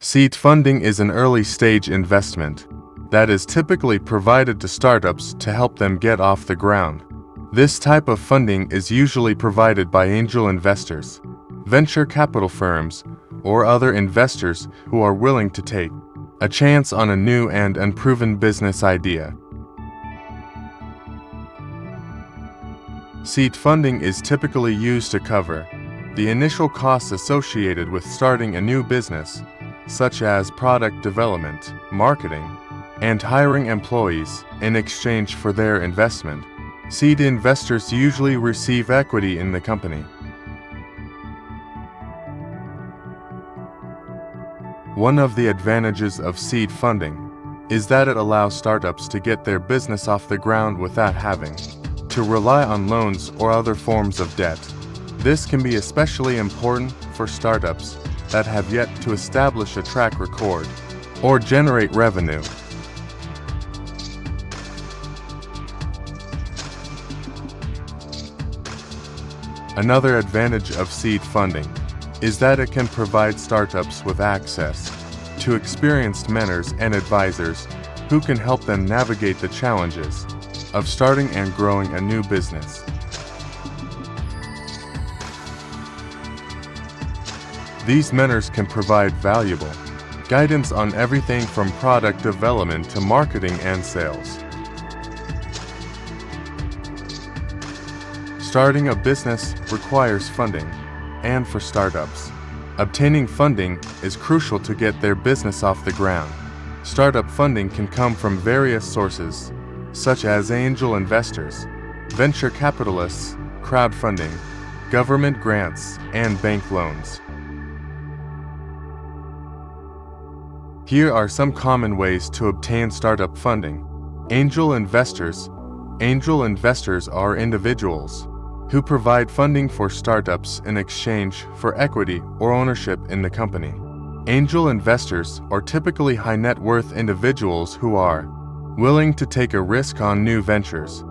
Seed funding is an early-stage investment that is typically provided to startups to help them get off the ground. This type of funding is usually provided by angel investors, venture capital firms, or other investors who are willing to take a chance on a new and unproven business idea. Seed funding is typically used to cover the initial costs associated with starting a new business, such as product development, marketing, and hiring employees in exchange for their investment. Seed investors usually receive equity in the company. One of the advantages of seed funding is that it allows startups to get their business off the ground without having to rely on loans or other forms of debt. This can be especially important for startups that have yet to establish a track record or generate revenue. Another advantage of seed funding is that it can provide startups with access to experienced mentors and advisors who can help them navigate the challenges of starting and growing a new business. These mentors can provide valuable guidance on everything from product development to marketing and sales. Starting a business requires funding, and for startups, obtaining funding is crucial to get their business off the ground. Startup funding can come from various sources, such as angel investors, venture capitalists, crowdfunding, government grants, and bank loans. Here are some common ways to obtain startup funding. Angel investors. Angel investors are individuals who provide funding for startups in exchange for equity or ownership in the company. Angel investors are typically high net worth individuals who are willing to take a risk on new ventures.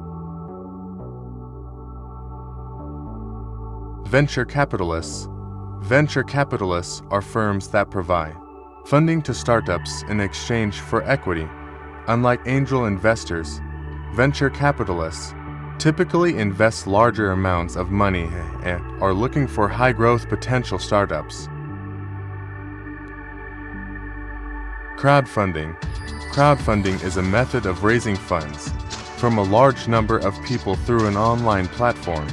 Venture capitalists. Venture capitalists are firms that provide funding to startups in exchange for equity. Unlike angel investors, venture capitalists typically invest larger amounts of money and are looking for high-growth potential startups. Crowdfunding. Crowdfunding is a method of raising funds from a large number of people through an online platform.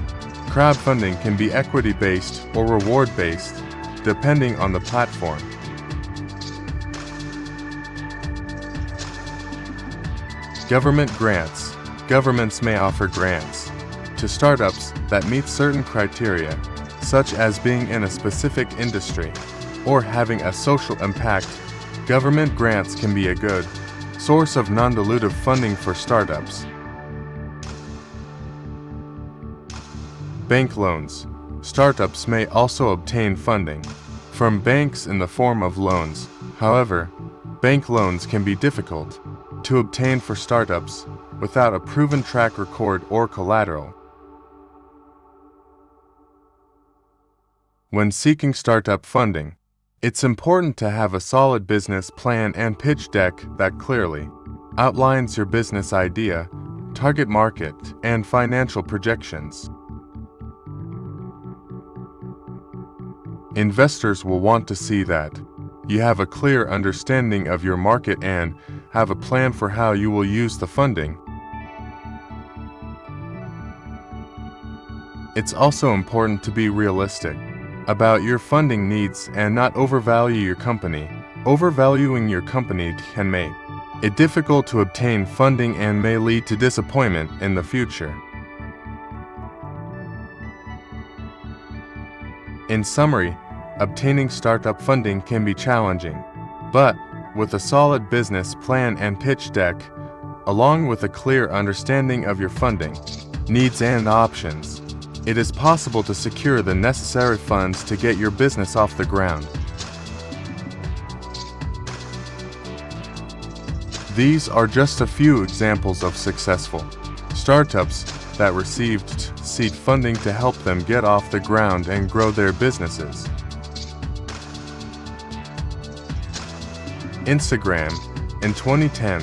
Crowdfunding can be equity-based or reward-based, depending on the platform. Government grants. Governments may offer grants to startups that meet certain criteria, such as being in a specific industry or having a social impact. Government grants can be a good source of non-dilutive funding for startups. Bank loans. Startups may also obtain funding from banks in the form of loans. However, bank loans can be difficult to obtain for startups without a proven track record or collateral. When seeking startup funding, it's important to have a solid business plan and pitch deck that clearly outlines your business idea, target market, and financial projections. Investors will want to see that you have a clear understanding of your market and have a plan for how you will use the funding. It's also important to be realistic about your funding needs and not overvalue your company. Overvaluing your company can make it difficult to obtain funding and may lead to disappointment in the future. In summary, obtaining startup funding can be challenging, but with a solid business plan and pitch deck, along with a clear understanding of your funding needs and options, it is possible to secure the necessary funds to get your business off the ground. These are just a few examples of successful startups that received seed funding to help them get off the ground and grow their businesses. Instagram. In 2010,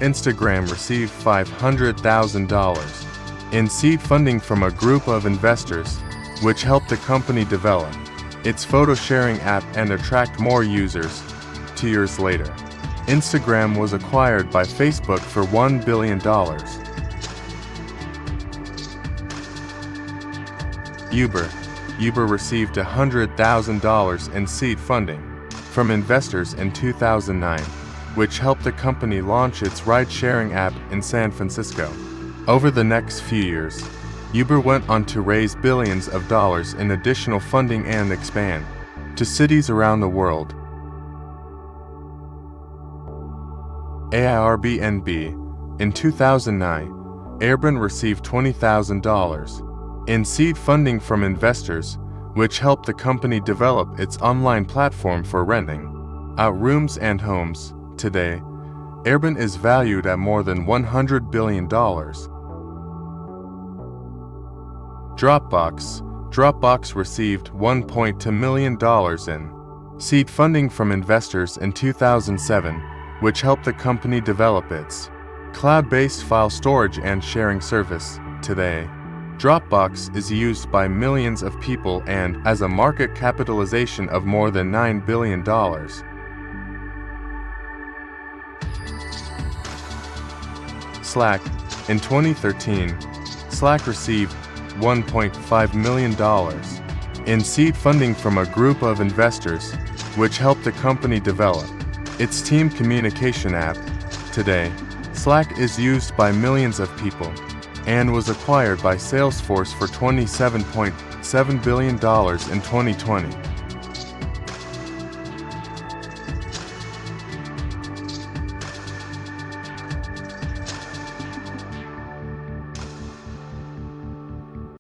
Instagram received $500,000 in seed funding from a group of investors, which helped the company develop its photo-sharing app and attract more users. 2 years later, Instagram was acquired by Facebook for $1 billion. Uber received $100,000 in seed funding from investors in 2009, which helped the company launch its ride-sharing app in San Francisco. Over the next few years, Uber went on to raise billions of dollars in additional funding and expand to cities around the world. Airbnb. In 2009, Airbnb received $20,000 in seed funding from investors, which helped the company develop its online platform for renting out rooms and homes. Today, Airbnb is valued at more than $100 billion. Dropbox received $1.2 million in seed funding from investors in 2007, which helped the company develop its cloud-based file storage and sharing service. Today, Dropbox is used by millions of people and has a market capitalization of more than $9 billion. Slack. In 2013, Slack received $1.5 million in seed funding from a group of investors, which helped the company develop its team communication app. Today, Slack is used by millions of people and was acquired by Salesforce for $27.7 billion in 2020.